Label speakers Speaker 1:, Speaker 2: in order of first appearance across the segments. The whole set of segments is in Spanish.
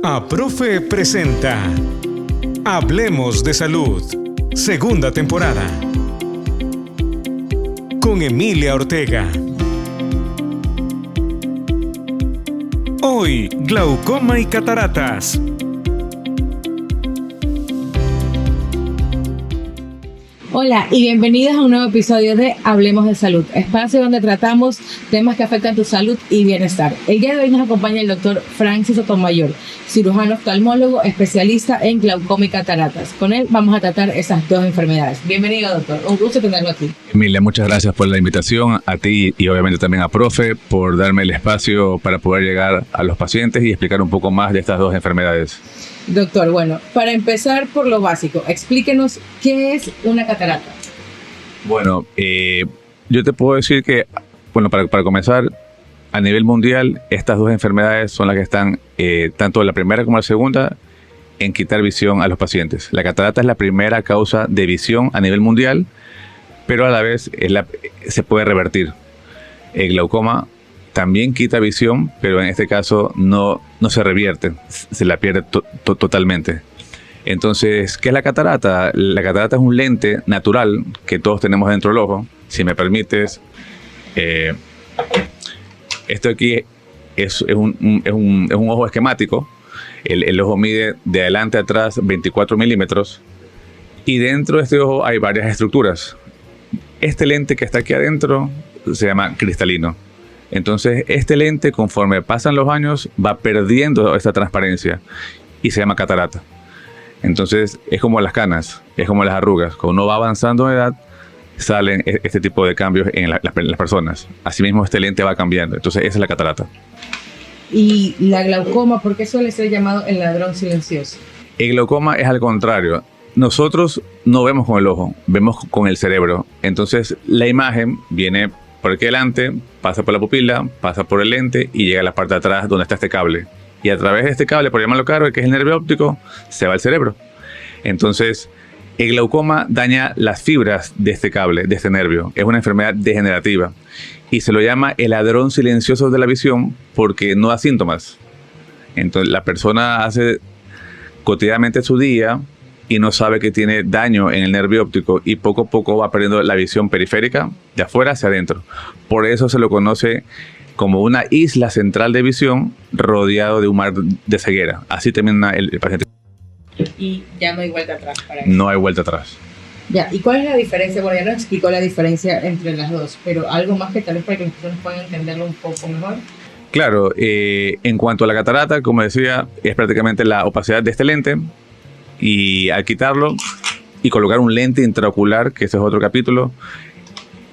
Speaker 1: APROFE presenta Hablemos de Salud, segunda temporada, con Emilia Ortega. Hoy, glaucoma y cataratas.
Speaker 2: Hola y bienvenidos a un nuevo episodio de Hablemos de Salud, espacio donde tratamos temas que afectan tu salud y bienestar. El día de hoy nos acompaña el doctor Francis Sotomayor, cirujano oftalmólogo especialista en glaucoma y cataratas. Con él vamos a tratar esas dos enfermedades. Bienvenido, doctor. Un gusto tenerlo aquí.
Speaker 3: Emilia, muchas gracias por la invitación, a ti y obviamente también a Profe por darme el espacio para poder llegar a los pacientes y explicar un poco más de estas dos enfermedades.
Speaker 2: Doctor, bueno, para empezar por lo básico, explíquenos qué es una catarata.
Speaker 3: Bueno, yo te puedo decir que, bueno, para comenzar, a nivel mundial, estas dos enfermedades son las que están, tanto la primera como la segunda, en quitar visión a los pacientes. La catarata es la primera causa de visión a nivel mundial, pero a la vez se puede revertir. El glaucoma también quita visión, pero en este caso no se revierte, se la pierde totalmente. Entonces, ¿qué es la catarata? La catarata es un lente natural que todos tenemos dentro del ojo. Si me permites, esto aquí es un ojo esquemático. El ojo mide de adelante a atrás 24 milímetros y dentro de este ojo hay varias estructuras. Este lente que está aquí adentro se llama cristalino. Entonces, este lente, conforme pasan los años, va perdiendo esta transparencia y se llama catarata. Entonces, es como las canas, es como las arrugas. Cuando uno va avanzando en edad, salen este tipo de cambios en las personas. Asimismo, este lente va cambiando. Entonces, esa es la catarata.
Speaker 2: ¿Y la glaucoma, por qué suele ser llamado el ladrón silencioso?
Speaker 3: El glaucoma es al contrario. Nosotros no vemos con el ojo, vemos con el cerebro. Entonces, la imagen viene por aquí adelante, pasa por la pupila, pasa por el lente y llega a la parte de atrás donde está este cable. Y a través de este cable, por llamarlo claro, que es el nervio óptico, se va al cerebro. Entonces, el glaucoma daña las fibras de este cable, de este nervio. Es una enfermedad degenerativa. Y se lo llama el ladrón silencioso de la visión porque no da síntomas. Entonces, la persona hace cotidianamente su día y no sabe que tiene daño en el nervio óptico y poco a poco va perdiendo la visión periférica de afuera hacia adentro. Por eso se lo conoce como una isla central de visión rodeado de un mar de ceguera. Así termina el paciente.
Speaker 2: Y ya no hay vuelta atrás para eso.
Speaker 3: No hay vuelta atrás.
Speaker 2: Ya, ¿y cuál es la diferencia? Bueno, ya nos explicó la diferencia entre las dos, pero algo más que tal vez para que las personas puedan entenderlo un poco mejor.
Speaker 3: Claro, en cuanto a la catarata, como decía, es prácticamente la opacidad de este lente. Y al quitarlo y colocar un lente intraocular, que ese es otro capítulo,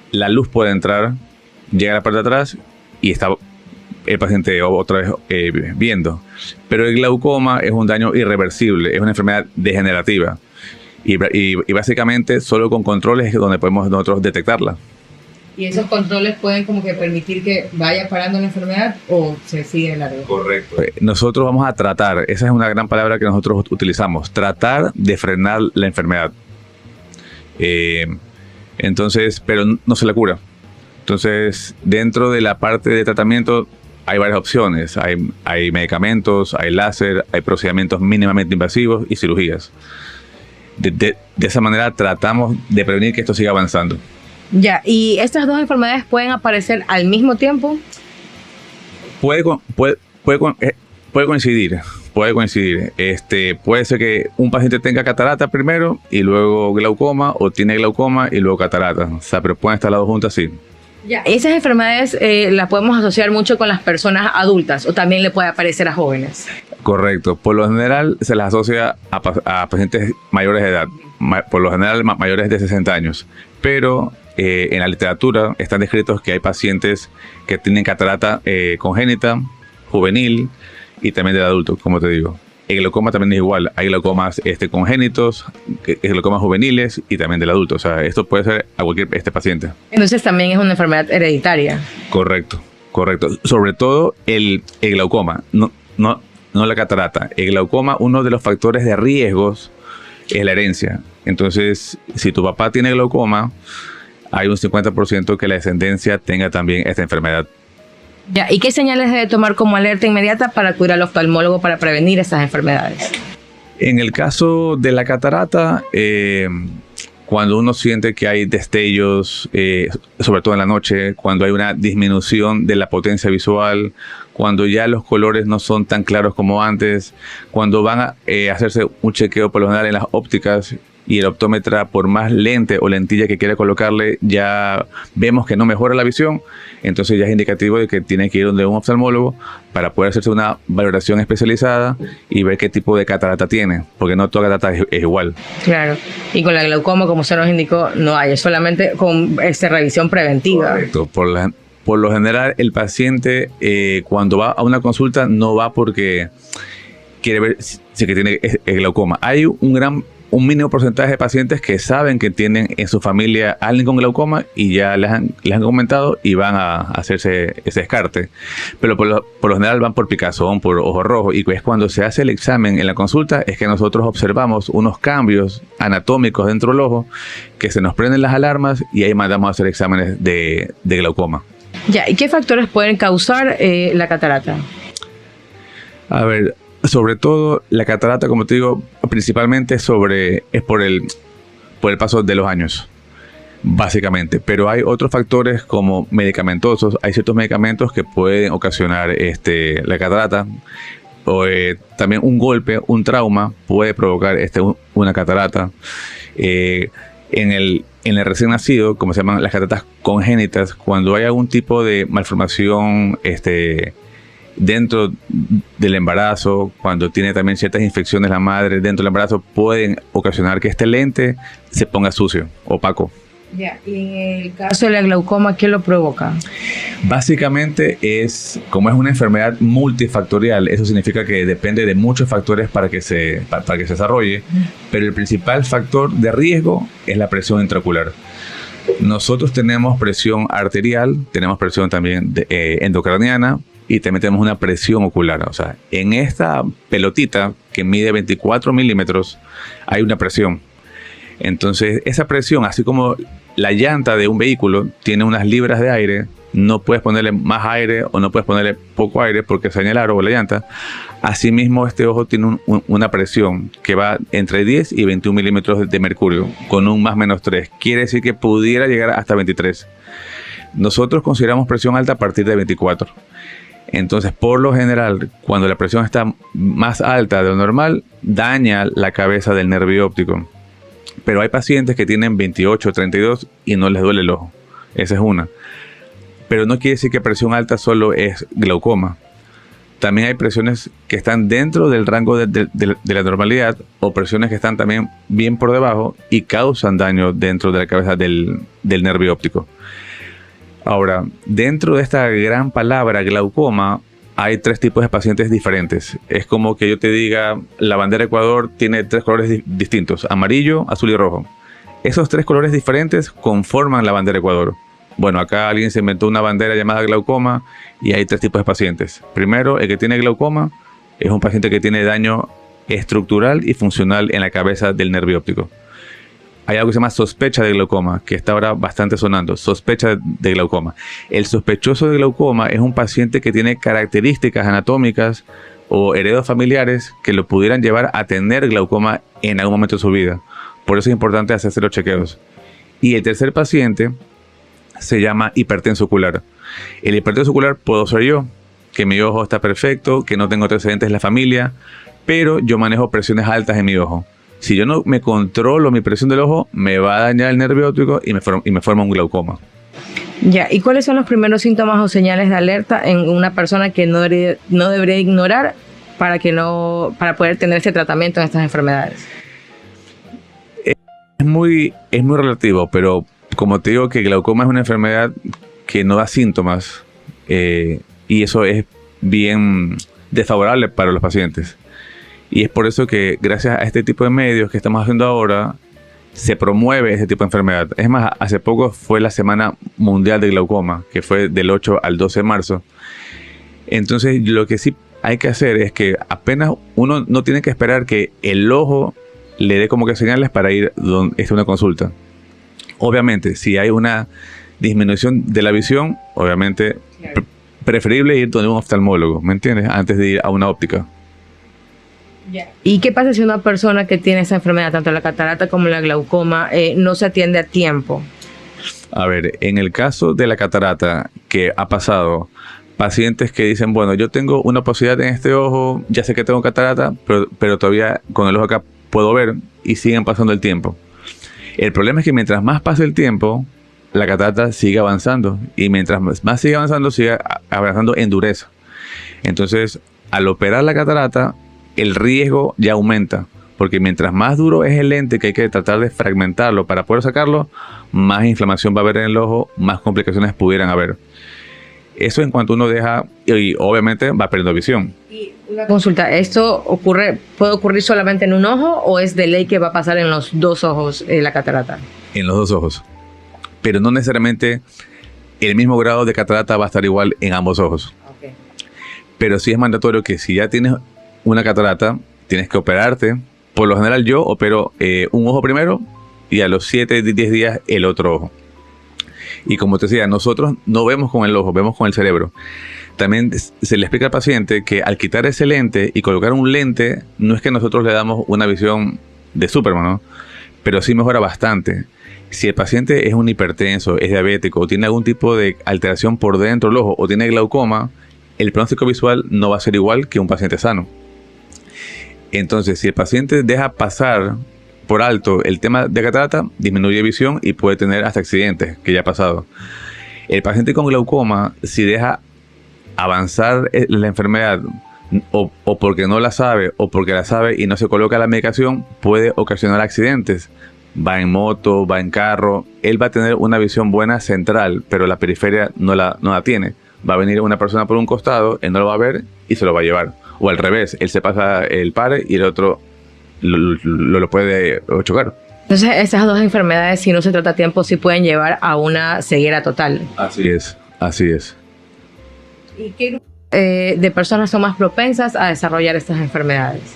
Speaker 3: la luz puede entrar, llega a la parte de atrás y está el paciente otra vez viendo. Pero el glaucoma es un daño irreversible, es una enfermedad degenerativa. Y básicamente solo con controles es donde podemos nosotros detectarla.
Speaker 2: ¿Y esos controles pueden como que permitir que vaya parando la enfermedad o se sigue de largo?
Speaker 3: Correcto. Nosotros vamos a tratar, esa es una gran palabra que nosotros utilizamos, tratar de frenar la enfermedad. Entonces, pero no se la cura. Entonces, dentro de la parte de tratamiento hay varias opciones. Hay medicamentos, hay láser, hay procedimientos mínimamente invasivos y cirugías. De esa manera tratamos de prevenir que esto siga avanzando.
Speaker 2: Ya, ¿y estas dos enfermedades pueden aparecer al mismo tiempo?
Speaker 3: Puede coincidir. Puede ser que un paciente tenga catarata primero y luego glaucoma, o tiene glaucoma y luego catarata. O sea, pero pueden estar las dos juntas, sí.
Speaker 2: Ya, esas enfermedades las podemos asociar mucho con las personas adultas o también le puede aparecer a jóvenes.
Speaker 3: Correcto. Por lo general se las asocia a pacientes mayores de edad, por lo general mayores de 60 años. Pero en la literatura están descritos que hay pacientes que tienen catarata congénita, juvenil y también del adulto, como te digo. El glaucoma también es igual. Hay glaucomas congénitos, glaucomas juveniles y también del adulto. O sea, esto puede ser a cualquier paciente.
Speaker 2: Entonces también es una enfermedad hereditaria.
Speaker 3: Correcto. Sobre todo el glaucoma, no la catarata. El glaucoma, uno de los factores de riesgos es la herencia. Entonces, si tu papá tiene glaucoma, hay un 50% que la descendencia tenga también esta enfermedad.
Speaker 2: Ya, ¿y qué señales debe tomar como alerta inmediata para acudir al oftalmólogo para prevenir estas enfermedades?
Speaker 3: En el caso de la catarata, cuando uno siente que hay destellos, sobre todo en la noche, cuando hay una disminución de la potencia visual, cuando ya los colores no son tan claros como antes, cuando van a hacerse un chequeo por lo general en las ópticas y el optómetra, por más lente o lentilla que quiera colocarle, ya vemos que no mejora la visión, entonces ya es indicativo de que tiene que ir donde un oftalmólogo para poder hacerse una valoración especializada y ver qué tipo de catarata tiene, porque no toda catarata es igual.
Speaker 2: Claro, y con la glaucoma, como usted nos indicó, no hay, es solamente con revisión preventiva.
Speaker 3: Correcto. Por lo general, el paciente cuando va a una consulta no va porque quiere ver si que tiene el glaucoma. Hay un mínimo porcentaje de pacientes que saben que tienen en su familia a alguien con glaucoma y ya les han comentado y van a hacerse ese descarte. Pero por lo general van por picazón, por ojo rojo, y es cuando se hace el examen en la consulta es que nosotros observamos unos cambios anatómicos dentro del ojo que se nos prenden las alarmas y ahí mandamos a hacer exámenes de glaucoma.
Speaker 2: Ya, ¿y qué factores pueden causar la catarata?
Speaker 3: A ver, sobre todo la catarata, como te digo, principalmente es por el paso de los años, básicamente. Pero hay otros factores como medicamentosos. Hay ciertos medicamentos que pueden ocasionar la catarata. O, también un golpe, un trauma puede provocar una catarata. En el recién nacido, como se llaman las cataratas congénitas, cuando hay algún tipo de malformación dentro del embarazo, cuando tiene también ciertas infecciones la madre dentro del embarazo, pueden ocasionar que este lente se ponga sucio, opaco.
Speaker 2: Ya, y en el caso de la glaucoma, ¿qué lo provoca?
Speaker 3: Básicamente como es una enfermedad multifactorial, eso significa que depende de muchos factores para que se desarrolle, pero el principal factor de riesgo es la presión intraocular. Nosotros tenemos presión arterial, tenemos presión también endocraniana, y también tenemos una presión ocular. O sea, en esta pelotita que mide 24 milímetros hay una presión. Entonces, esa presión, así como la llanta de un vehículo tiene unas libras de aire, no puedes ponerle más aire o no puedes ponerle poco aire porque se daña el aro o la llanta. Asimismo, este ojo tiene una presión que va entre 10 y 21 milímetros de mercurio, con un +/-3. Quiere decir que pudiera llegar hasta 23. Nosotros consideramos presión alta a partir de 24. Entonces, por lo general, cuando la presión está más alta de lo normal, daña la cabeza del nervio óptico. Pero hay pacientes que tienen 28, 32 y no les duele el ojo. Esa es una. Pero no quiere decir que presión alta solo es glaucoma. También hay presiones que están dentro del rango de la normalidad o presiones que están también bien por debajo y causan daño dentro de la cabeza del nervio óptico. Ahora, dentro de esta gran palabra glaucoma, hay 3 tipos de pacientes diferentes. Es como que yo te diga, la bandera de Ecuador tiene 3 colores distintos, amarillo, azul y rojo. Esos 3 colores diferentes conforman la bandera de Ecuador. Bueno, acá alguien se inventó una bandera llamada glaucoma y hay 3 tipos de pacientes. Primero, el que tiene glaucoma es un paciente que tiene daño estructural y funcional en la cabeza del nervio óptico. Hay algo que se llama sospecha de glaucoma, que está ahora bastante sonando, sospecha de glaucoma. El sospechoso de glaucoma es un paciente que tiene características anatómicas o heredos familiares que lo pudieran llevar a tener glaucoma en algún momento de su vida. Por eso es importante hacerse los chequeos. Y el tercer paciente se llama hipertenso ocular. El hipertenso ocular puedo ser yo, que mi ojo está perfecto, que no tengo antecedentes en la familia, pero yo manejo presiones altas en mi ojo. Si yo no me controlo mi presión del ojo, me va a dañar el nervio óptico y me forma un glaucoma.
Speaker 2: Ya, ¿y cuáles son los primeros síntomas o señales de alerta en una persona que no debería ignorar para poder tener ese tratamiento en estas enfermedades?
Speaker 3: Es muy relativo, pero como te digo que glaucoma es una enfermedad que no da síntomas y eso es bien desfavorable para los pacientes. Y es por eso que gracias a este tipo de medios que estamos haciendo ahora, se promueve este tipo de enfermedad. Es más, hace poco fue la Semana Mundial de Glaucoma, que fue del 8 al 12 de marzo. Entonces, lo que sí hay que hacer es que apenas uno no tiene que esperar que el ojo le dé como que señales para ir donde es una consulta. Obviamente, si hay una disminución de la visión, obviamente preferible ir donde un oftalmólogo, ¿me entiendes? Antes de ir a una óptica.
Speaker 2: ¿Y qué pasa si una persona que tiene esa enfermedad, tanto la catarata como la glaucoma, no se atiende a tiempo?
Speaker 3: A ver, en el caso de la catarata, que ha pasado pacientes que dicen, bueno, yo tengo una posibilidad en este ojo, ya sé que tengo catarata, pero todavía con el ojo acá puedo ver, y siguen pasando el tiempo. El problema es que mientras más pasa el tiempo, la catarata sigue avanzando, y mientras más sigue avanzando, sigue avanzando en dureza. Entonces, al operar la catarata, el riesgo ya aumenta, porque mientras más duro es el lente, que hay que tratar de fragmentarlo para poder sacarlo, más inflamación va a haber en el ojo, más complicaciones pudieran haber. Eso en cuanto uno deja, y obviamente va perdiendo visión.
Speaker 2: Y una consulta, ¿esto puede ocurrir solamente en un ojo o es de ley que va a pasar en los dos ojos la catarata?
Speaker 3: En los dos ojos. Pero no necesariamente el mismo grado de catarata va a estar igual en ambos ojos.
Speaker 2: Okay.
Speaker 3: Pero sí es mandatorio que si ya tienes una catarata, tienes que operarte. Por lo general yo opero un ojo primero y a los 7-10 días el otro ojo. Y como te decía, nosotros no vemos con el ojo, vemos con el cerebro. También se le explica al paciente que al quitar ese lente y colocar un lente, no es que nosotros le damos una visión de Superman, ¿no? Pero sí mejora bastante. Si el paciente es un hipertenso, es diabético o tiene algún tipo de alteración por dentro del ojo o tiene glaucoma, el pronóstico visual no va a ser igual que un paciente sano. Entonces, si el paciente deja pasar por alto el tema de catarata, disminuye visión y puede tener hasta accidentes, que ya ha pasado. El paciente con glaucoma, si deja avanzar la enfermedad o porque no la sabe o porque la sabe y no se coloca la medicación, puede ocasionar accidentes. Va en moto, va en carro, él va a tener una visión buena central, pero la periferia no la tiene. Va a venir una persona por un costado, él no lo va a ver y se lo va a llevar. O al revés, él se pasa el par y el otro lo puede chocar.
Speaker 2: Entonces, esas dos enfermedades, si no se trata a tiempo, sí pueden llevar a una ceguera total.
Speaker 3: Así es, así es.
Speaker 2: ¿Y qué grupo de personas son más propensas a desarrollar estas enfermedades?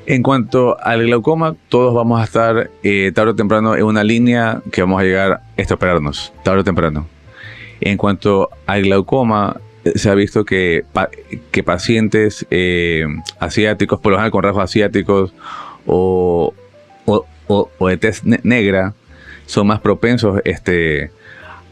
Speaker 3: En cuanto al glaucoma, todos vamos a estar tarde o temprano en una línea que vamos a llegar a operarnos, tarde o temprano. En cuanto al glaucoma, se ha visto que pacientes asiáticos, por lo general con rasgos asiáticos o de tez negra, son más propensos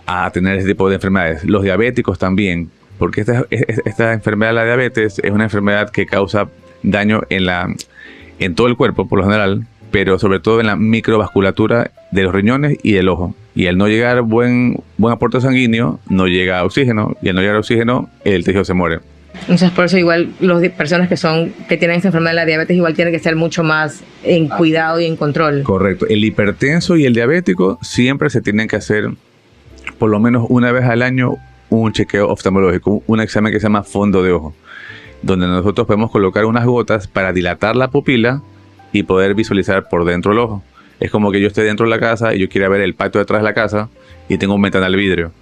Speaker 3: a tener ese tipo de enfermedades. Los diabéticos también, porque esta enfermedad de la diabetes es una enfermedad que causa daño en todo el cuerpo, por lo general, pero sobre todo en la microvasculatura de los riñones y del ojo. Y al no llegar buen aporte sanguíneo, no llega oxígeno, y al no llegar oxígeno, el tejido se muere.
Speaker 2: Entonces, por eso igual las personas que tienen esta enfermedad de la diabetes igual tienen que estar mucho más en cuidado y en control.
Speaker 3: Correcto. El hipertenso y el diabético siempre se tienen que hacer por lo menos una vez al año un chequeo oftalmológico, un examen que se llama fondo de ojo, donde nosotros podemos colocar unas gotas para dilatar la pupila y poder visualizar por dentro del ojo. Es como que yo esté dentro de la casa y yo quiera ver el patio detrás de la casa y tengo un ventanal de vidrio.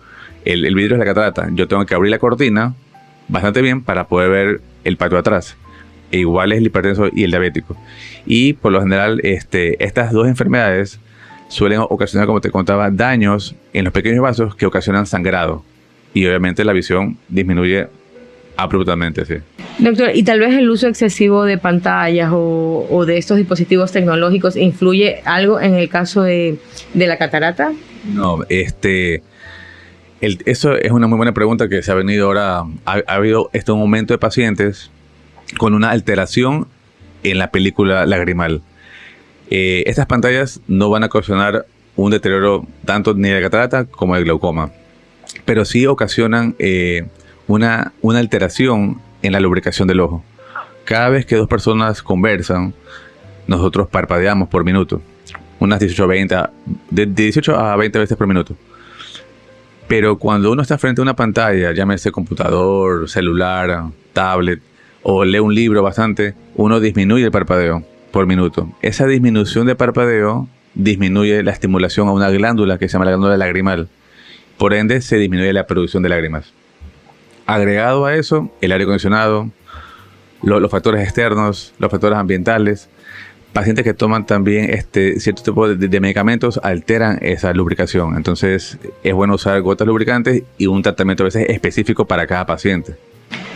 Speaker 3: El vidrio es la catarata. Yo tengo que abrir la cortina bastante bien para poder ver el patio atrás. E igual es el hipertenso y el diabético. Y por lo general estas dos enfermedades suelen ocasionar, como te contaba, daños en los pequeños vasos que ocasionan sangrado. Y obviamente la visión disminuye abruptamente, sí.
Speaker 2: Doctor, ¿y tal vez el uso excesivo de pantallas o de estos dispositivos tecnológicos influye algo en el caso de la catarata?
Speaker 3: No, eso es una muy buena pregunta que se ha venido ahora. Ha habido un aumento de pacientes con una alteración en la película lagrimal. Estas pantallas no van a ocasionar un deterioro tanto ni de catarata como de glaucoma, pero sí ocasionan una alteración en la lubricación del ojo. Cada vez que dos personas conversan, nosotros parpadeamos por minuto, unas 18 a 20 veces por minuto. Pero cuando uno está frente a una pantalla, llámese computador, celular, tablet, o lee un libro bastante, uno disminuye el parpadeo por minuto. Esa disminución de parpadeo disminuye la estimulación a una glándula que se llama la glándula lagrimal. Por ende, se disminuye la producción de lágrimas. Agregado a eso, el aire acondicionado, los factores externos, los factores ambientales, pacientes que toman también cierto tipo de medicamentos alteran esa lubricación. Entonces es bueno usar gotas lubricantes y un tratamiento a veces específico para cada paciente.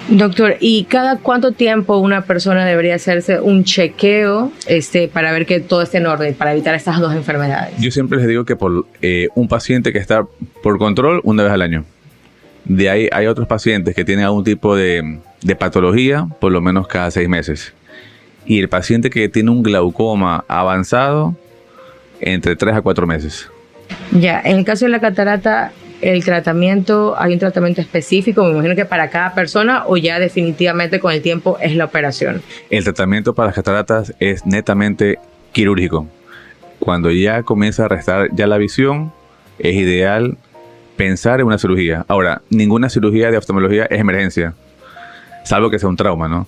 Speaker 2: Doctor, ¿y cada cuánto tiempo una persona debería hacerse un chequeo para ver que todo esté en orden, para evitar estas dos enfermedades?
Speaker 3: Yo siempre les digo que por un paciente que está por control, una vez al año. De ahí hay otros pacientes que tienen algún tipo de patología, por lo menos cada 6 meses. Y el paciente que tiene un glaucoma avanzado, entre 3 a 4 meses.
Speaker 2: Ya, en el caso de la catarata, el tratamiento, ¿hay un tratamiento específico? Me imagino que para cada persona, o ya definitivamente con el tiempo es la operación.
Speaker 3: El tratamiento para las cataratas es netamente quirúrgico. Cuando ya comienza a restar ya la visión, es ideal pensar en una cirugía. Ahora, ninguna cirugía de oftalmología es emergencia, salvo que sea un trauma, ¿no?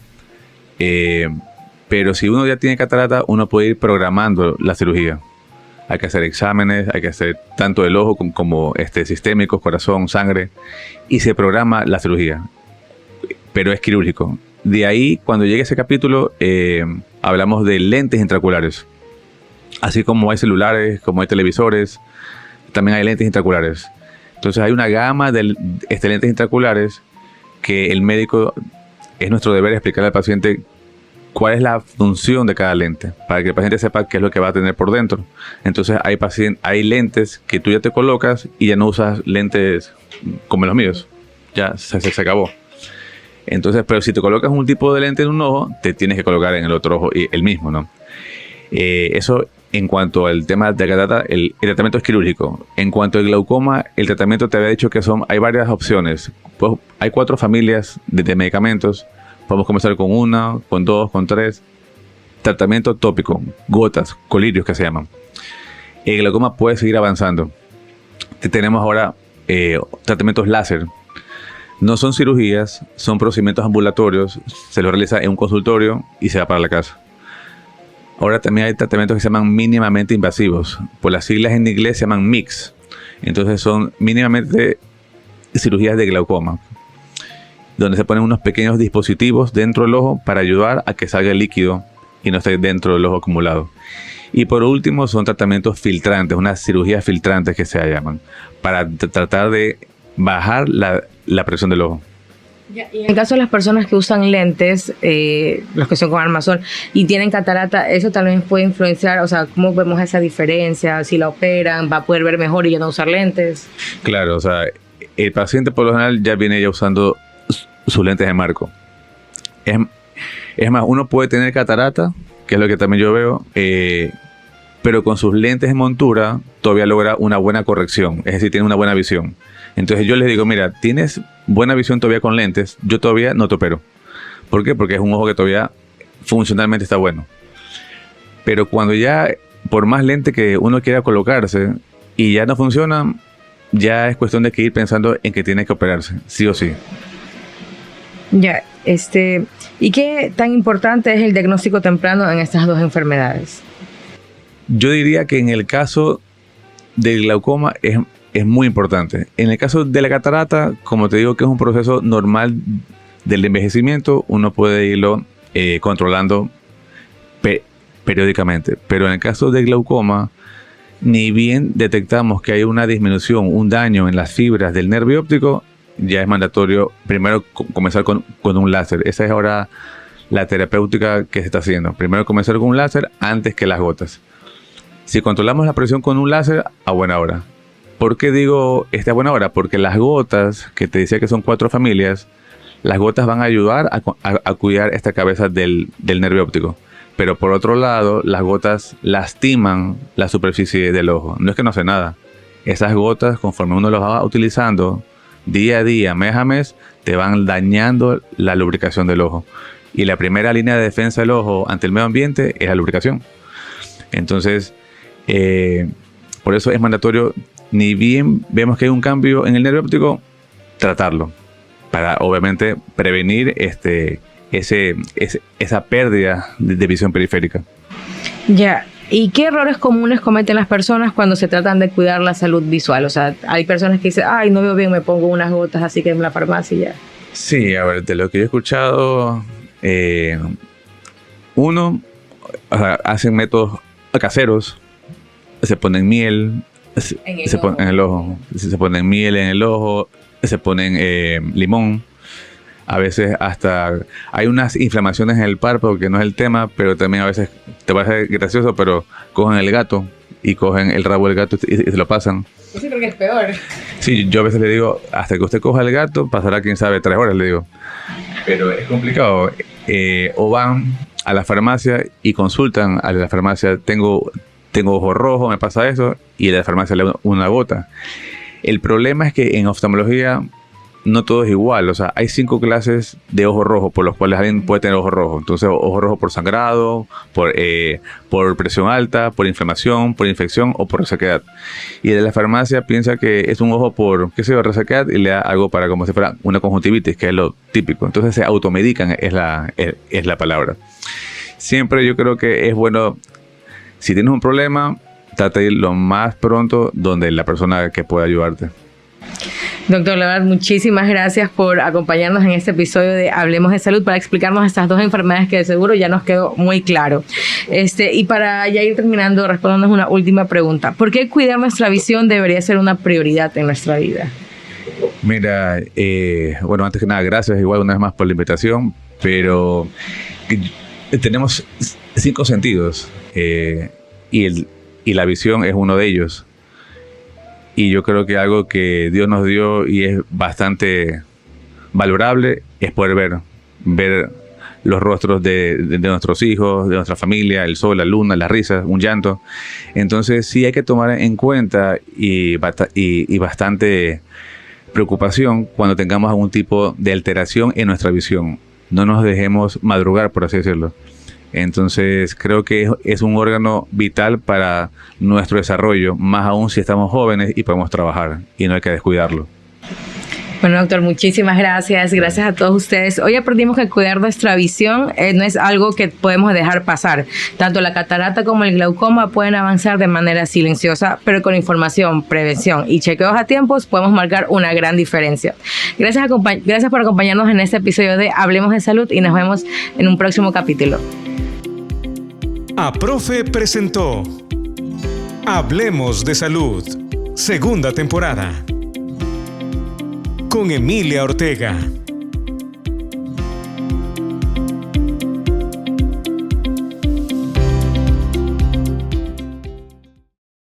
Speaker 3: Pero si uno ya tiene catarata, uno puede ir programando la cirugía. Hay que hacer exámenes, hay que hacer tanto el ojo como sistémicos, corazón, sangre, y se programa la cirugía. Pero es quirúrgico. De ahí, cuando llegue ese capítulo, hablamos de lentes intraoculares. Así como hay celulares, como hay televisores, también hay lentes intraoculares. Entonces hay una gama de lentes intraoculares que el médico, es nuestro deber explicarle al paciente cuál es la función de cada lente, para que el paciente sepa qué es lo que va a tener por dentro. Entonces hay lentes que tú ya te colocas y ya no usas lentes como los míos. Ya se acabó. Entonces, pero si te colocas un tipo de lente en un ojo, te tienes que colocar en el otro ojo el mismo, ¿no? Eso en cuanto al tema de catarata, el tratamiento es quirúrgico. En cuanto al glaucoma, el tratamiento te había dicho que hay varias opciones. Pues hay 4 familias de medicamentos. Podemos comenzar con 1, con 2, con 3. Tratamiento tópico, gotas, colirios que se llaman. El glaucoma puede seguir avanzando. Tenemos ahora tratamientos láser. No son cirugías, son procedimientos ambulatorios. Se los realiza en un consultorio y se va para la casa. Ahora también hay tratamientos que se llaman mínimamente invasivos. Por las siglas en inglés se llaman MICS. Entonces son mínimamente cirugías de glaucoma, donde se ponen unos pequeños dispositivos dentro del ojo para ayudar a que salga el líquido y no esté dentro del ojo acumulado. Y por último son tratamientos filtrantes, unas cirugías filtrantes que se llaman, para tratar de bajar la presión del ojo.
Speaker 2: Y en el caso de las personas que usan lentes, los que son con armazón y tienen catarata, eso también puede influenciar, o sea, ¿cómo vemos esa diferencia? Si la operan, ¿va a poder ver mejor y ya no usar lentes?
Speaker 3: Claro, o sea, el paciente por lo general ya viene ya usando sus lentes de marco. Es más, uno puede tener catarata, que es lo que también yo veo, pero con sus lentes de montura todavía logra una buena corrección, es decir, tiene una buena visión. Entonces yo les digo, mira, tienes buena visión todavía con lentes, yo todavía no te opero. ¿Por qué? Porque es un ojo que todavía funcionalmente está bueno. Pero cuando ya, por más lente que uno quiera colocarse y ya no funciona, ya es cuestión de que ir pensando en que tiene que operarse, sí o sí.
Speaker 2: Ya, ¿y qué tan importante es el diagnóstico temprano en estas dos enfermedades?
Speaker 3: Yo diría que en el caso del glaucoma es muy importante. En el caso de la catarata, como te digo que es un proceso normal del envejecimiento, uno puede irlo controlando periódicamente. Pero en el caso del glaucoma, ni bien detectamos que hay una disminución, un daño en las fibras del nervio óptico, ya es mandatorio primero comenzar con un láser. Esa es ahora la terapéutica que se está haciendo. Primero comenzar con un láser antes que las gotas. Si controlamos la presión con un láser, a buena hora. ¿Por qué digo a buena hora? Porque las gotas, que te decía que son 4 familias, las gotas van a ayudar a cuidar esta cabeza del nervio óptico. Pero por otro lado, las gotas lastiman la superficie del ojo. No es que no hace nada. Esas gotas, conforme uno las va utilizando día a día, mes a mes, te van dañando la lubricación del ojo. Y la primera línea de defensa del ojo ante el medio ambiente es la lubricación. Entonces, por eso es mandatorio, ni bien vemos que hay un cambio en el nervio óptico, tratarlo. Para, obviamente, prevenir esa pérdida de visión periférica.
Speaker 2: Ya. ¿Y qué errores comunes cometen las personas cuando se tratan de cuidar la salud visual? O sea, hay personas que dicen, ay, no veo bien, me pongo unas gotas, así que en la farmacia ya.
Speaker 3: Sí, a ver, de lo que yo he escuchado, uno, o sea, hacen métodos caseros, se ponen miel, se ponen en el ojo, se ponen miel en el ojo, se ponen limón. A veces hasta hay unas inflamaciones en el párpado, que no es el tema, pero también a veces te parece gracioso, pero cogen el gato y cogen el rabo del gato y se lo pasan.
Speaker 2: Eso creo que es peor.
Speaker 3: Sí, yo a veces le digo, hasta que usted coja el gato, pasará, quién sabe, 3 horas, le digo. Pero es complicado. O van a la farmacia y consultan a la farmacia, tengo ojo rojo, me pasa eso, y a la farmacia le dan una gota. El problema es que en oftalmología no todo es igual. O sea, hay 5 clases de ojo rojo por los cuales alguien puede tener ojo rojo. Entonces, ojo rojo por sangrado, por presión alta, por inflamación, por infección o por resequedad. Y de la farmacia piensa que es un ojo por, qué sé yo, resequedad, y le da algo para como si fuera una conjuntivitis, que es lo típico. Entonces se automedican, es la palabra. Siempre yo creo que es bueno, si tienes un problema, trata de ir lo más pronto donde la persona que pueda ayudarte.
Speaker 2: Doctor, la verdad, muchísimas gracias por acompañarnos en este episodio de Hablemos de Salud para explicarnos estas 2 enfermedades que de seguro ya nos quedó muy claro. Y para ya ir terminando, respondernos una última pregunta. ¿Por qué cuidar nuestra visión debería ser una prioridad en nuestra vida?
Speaker 3: Mira, bueno, antes que nada, gracias igual una vez más por la invitación, pero tenemos 5 sentidos y la visión es uno de ellos. Y yo creo que algo que Dios nos dio y es bastante valorable es poder ver los rostros de nuestros hijos, de nuestra familia, el sol, la luna, las risas, un llanto. Entonces sí hay que tomar en cuenta y bastante preocupación cuando tengamos algún tipo de alteración en nuestra visión. No nos dejemos madrugar, por así decirlo. Entonces creo que es un órgano vital para nuestro desarrollo, más aún si estamos jóvenes y podemos trabajar, y no hay que descuidarlo.
Speaker 2: Bueno, doctor, muchísimas gracias. Gracias a todos ustedes. Hoy aprendimos que cuidar nuestra visión no es algo que podemos dejar pasar. Tanto la catarata como el glaucoma pueden avanzar de manera silenciosa, pero con información, prevención y chequeos a tiempos podemos marcar una gran diferencia. Gracias por acompañarnos en este episodio de Hablemos de Salud y nos vemos en un próximo capítulo.
Speaker 1: APROFE presentó Hablemos de Salud, segunda temporada, con Emilia Ortega.